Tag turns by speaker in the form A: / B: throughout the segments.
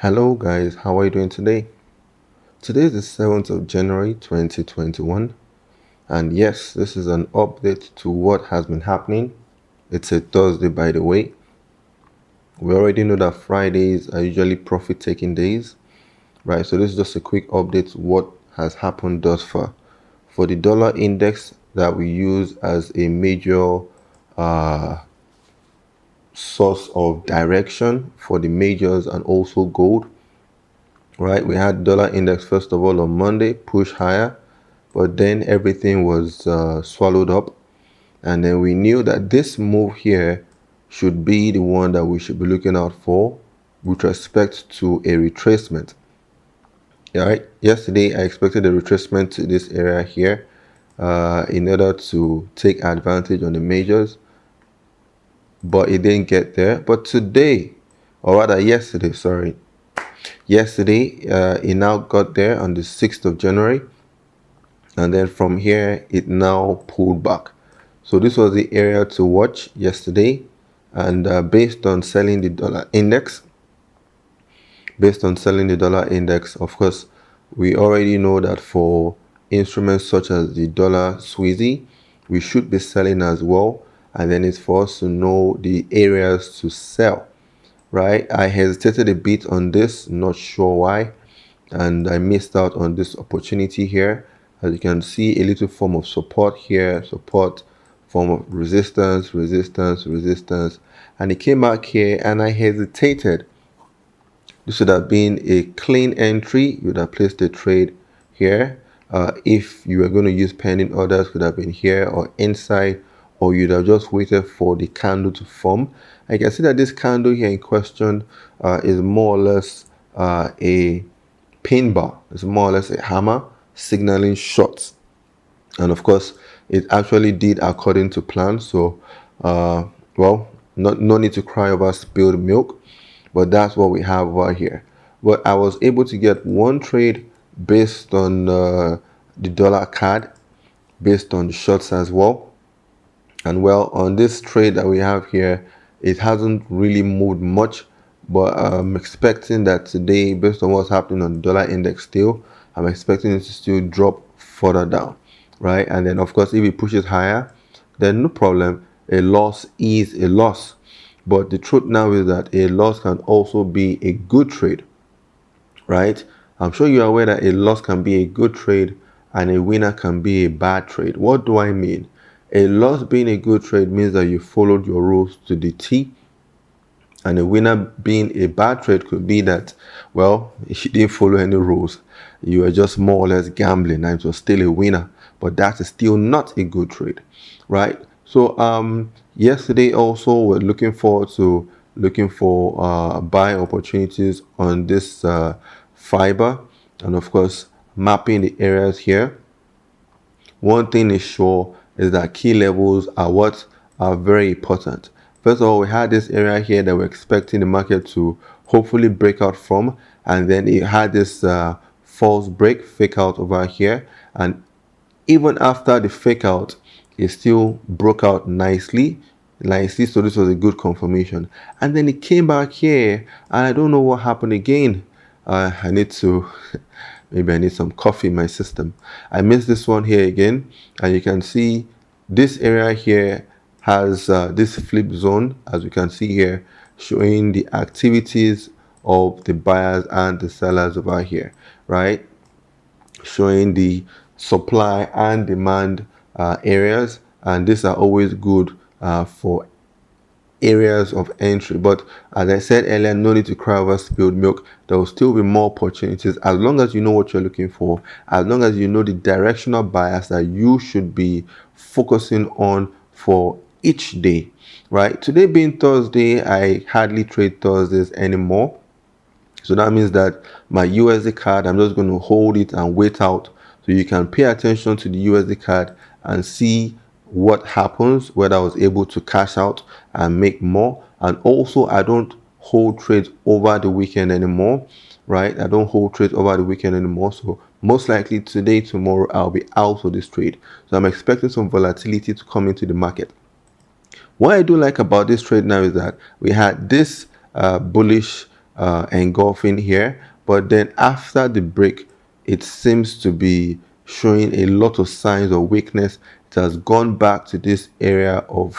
A: Hello guys, how are you doing today? Today is the 7th of January 2021, and yes, this is an update to what has been happening. It's a Thursday, by the way. We already know that Fridays are usually profit taking days, right? So this is just a quick update to what has happened thus far. For the dollar index that we use as a major source of direction for the majors and also gold, right? We had dollar index first of all on Monday push higher, but then everything was swallowed up, and then we knew that this move here should be the one that we should be looking out for with respect to a retracement. All right, yesterday I expected a retracement to this area here in order to take advantage on the majors, but it didn't get there. But today, or rather yesterday, it now got there on the 6th of January, and then from here it now pulled back. So this was the area to watch yesterday, and based on selling the dollar index, of course, we already know that for instruments such as the dollar Swizzy, we should be selling as well, and then it's for us to know the areas to sell, right? I hesitated a bit on this, not sure why, and I missed out on this opportunity here. As you can see, a little form of support here, support, form of resistance, and it came back here and I hesitated. This would have been a clean entry. You would have placed a trade here. If you were going to use pending orders, could have been here or inside, or you'd have just waited for the candle to form. I can see that this candle here in question is more or less a pin bar. It's more or less a hammer signaling shots, and of course it actually did according to plan. So well, no need to cry over spilled milk, but that's what we have over here. But I was able to get one trade based on the dollar card, based on the shots as well. And well, on this trade that we have here, it hasn't really moved much, but I'm expecting that today, based on what's happening on the dollar index still, I'm expecting it to still drop further down, right? And then of course if it pushes higher, then no problem, a loss is a loss. But the truth now is that a loss can also be a good trade, right? I'm sure you're aware that a loss can be a good trade and a winner can be a bad trade. What do I mean? A loss being a good trade means that you followed your rules to the T, and a winner being a bad trade could be that, well, you didn't follow any rules. You were just more or less gambling and it was still a winner, but that is still not a good trade, right? So yesterday also we're looking for buy opportunities on this fiber, and of course mapping the areas here. One thing is sure is that key levels are what are very important. First of all, we had this area here that we're expecting the market to hopefully break out from, and then it had this false break, fake out over here, and even after the fake out, it still broke out nicely, so this was a good confirmation. And then it came back here, and I don't know what happened again. I need to maybe I need some coffee in my system. I missed this one here again, and you can see this area here has this flip zone, as you can see here, showing the activities of the buyers and the sellers over here, right? Showing the supply and demand areas, and these are always good for areas of entry. But as I said earlier, no need to cry over spilled milk. There will still be more opportunities as long as you know what you're looking for, as long as you know the directional bias that you should be focusing on for each day, right? Today being Thursday, I hardly trade Thursdays anymore. So that means that my USD card, I'm just going to hold it and wait out, so you can pay attention to the USD card and see what happens, whether I was able to cash out and make more. And also, I don't hold trades over the weekend anymore, right? I don't hold trades over the weekend anymore. So most likely today, tomorrow, I'll be out of this trade. So I'm expecting some volatility to come into the market. What I do like about this trade now is that we had this bullish engulfing here, but then after the break it seems to be showing a lot of signs of weakness. It has gone back to this area of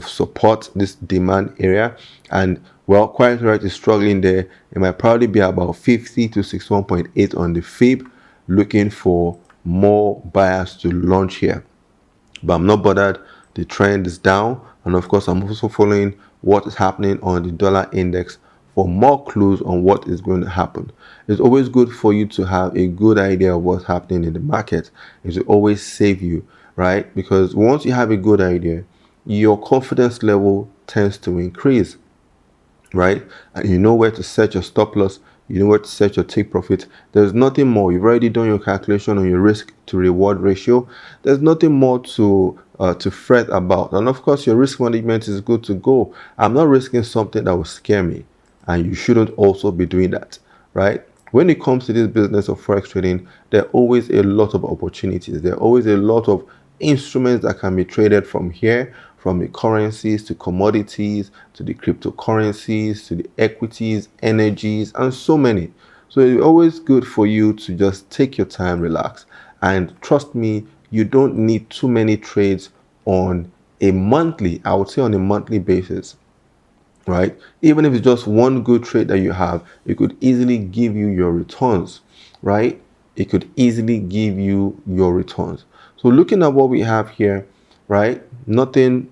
A: support, this demand area, and well, quite right is struggling there. It might probably be about 50 to 61.8 on the fib, looking for more buyers to launch here. But I'm not bothered. The trend is down, and of course I'm also following what is happening on the dollar index for more clues on what is going to happen. It's always good for you to have a good idea of what's happening in the market. It will always save you, right? Because once you have a good idea, your confidence level tends to increase, right? And you know where to set your stop loss, you know where to set your take profit. There's nothing more. You've already done your calculation on your risk to reward ratio. There's nothing more to fret about. And of course, your risk management is good to go. I'm not risking something that will scare me, and you shouldn't also be doing that, right? When it comes to this business of forex trading, there are always a lot of opportunities. There are always a lot of instruments that can be traded from here, from the currencies to commodities to the cryptocurrencies to the equities, energies, and so many. So it's always good for you to just take your time, relax, and trust me, you don't need too many trades on a monthly, I would say on a monthly basis, right? Even if it's just one good trade that you have, it could easily give you your returns, right? It could easily give you your returns. So looking at what we have here, right? Nothing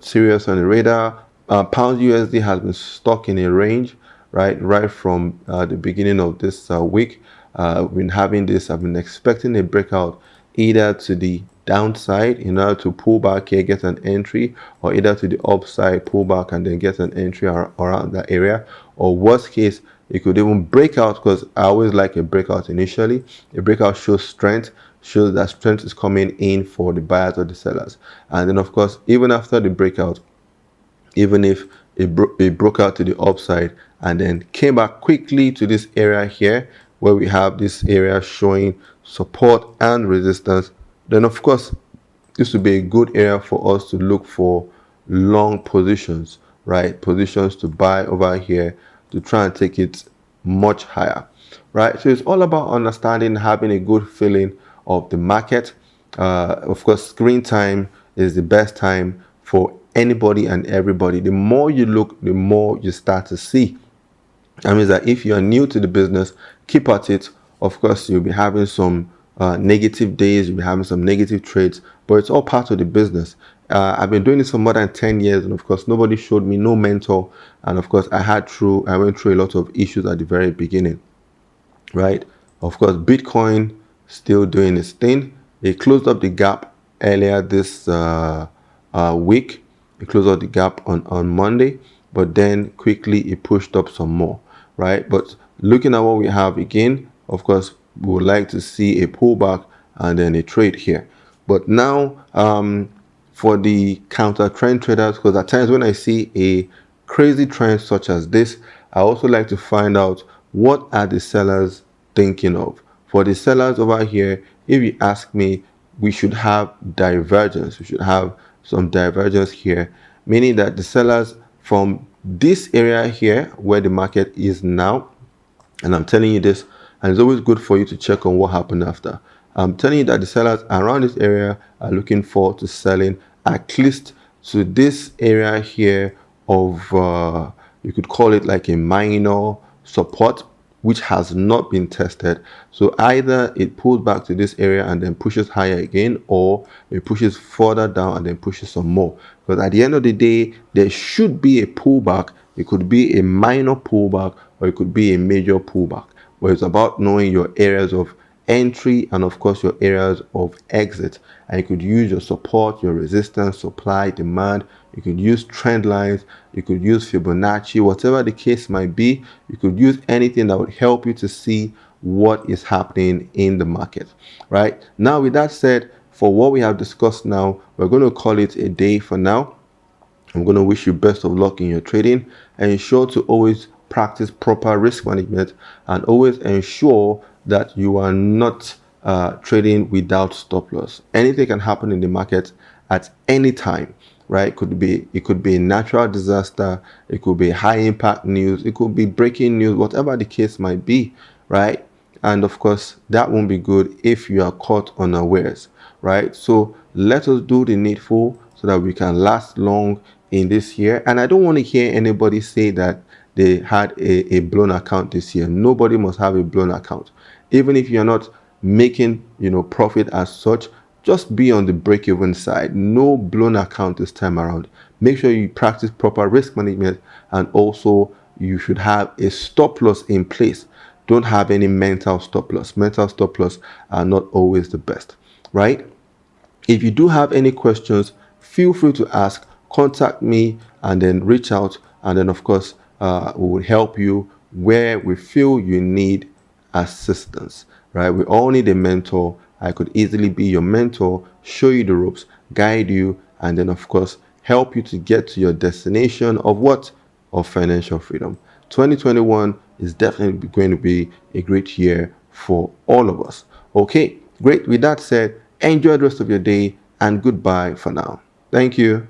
A: serious on the radar. Pound USD has been stuck in a range, right from the beginning of this week. We've been having this. I've been expecting a breakout either to the downside in order to pull back here, get an entry, or either to the upside, pull back and then get an entry around that area, or worst case it could even break out, because I always like a breakout initially. A breakout shows strength, shows that strength is coming in for the buyers or the sellers, and then of course even after the breakout, even if it broke out to the upside and then came back quickly to this area here where we have this area showing support and resistance, then of course this would be a good area for us to look for long positions, right? Positions to buy over here to try and take it much higher, right? So it's all about understanding, having a good feeling of the market. Of course, screen time is the best time for anybody and everybody. The more you look, the more you start to see. That means that if you're new to the business, keep at it. Of course, you'll be having some negative days, you'll be having some negative trades, but it's all part of the business. I've been doing this for more than 10 years, and of course nobody showed me, no mentor, and of course I went through a lot of issues at the very beginning, right? Of course, Bitcoin still doing its thing. It closed up the gap earlier this week. It closed up the gap on Monday, but then quickly it pushed up some more, right? But looking at what we have again, of course we would like to see a pullback and then a trade here. But now for the counter trend traders, because at times when I see a crazy trend such as this, I also like to find out what are the sellers thinking of. For the sellers over here, if you ask me, we should have divergence. We should have some divergence here, meaning that the sellers from this area here where the market is now, and I'm telling you this, and it's always good for you to check on what happened after. I'm telling you that the sellers around this area are looking forward to selling at least to this area here of you could call it like a minor support, which has not been tested. So either it pulls back to this area and then pushes higher again, or it pushes further down and then pushes some more. Because at the end of the day, there should be a pullback. It could be a minor pullback or it could be a major pullback. But it's about knowing your areas of entry and of course your areas of exit, and you could use your support, your resistance, supply, demand. You could use trend lines, you could use Fibonacci, whatever the case might be. You could use anything that would help you to see what is happening in the market. Right now, with that said, for what we have discussed now, we're going to call it a day for now. I'm going to wish you best of luck in your trading, and ensure to always practice proper risk management, and always ensure that you are not trading without stop loss. Anything can happen in the market at any time, right? It could be a natural disaster, it could be high impact news, it could be breaking news, whatever the case might be, right? And of course, that won't be good if you are caught unawares, right? So let us do the needful so that we can last long in this year. And I don't want to hear anybody say that they had a blown account this year. Nobody must have a blown account. Even if you're not making, profit as such, just be on the break-even side. No blown account this time around. Make sure you practice proper risk management, and also you should have a stop loss in place. Don't have any mental stop loss. Mental stop loss are not always the best, right? If you do have any questions, feel free to ask, contact me, and then reach out. And then, of course, we will help you where we feel you need assistance, right? We all need a mentor. I could easily be your mentor, show you the ropes, guide you, and then, of course, help you to get to your destination of what? Of financial freedom. 2021 is definitely going to be a great year for all of us. Okay, great. With that said, enjoy the rest of your day and goodbye for now. Thank you.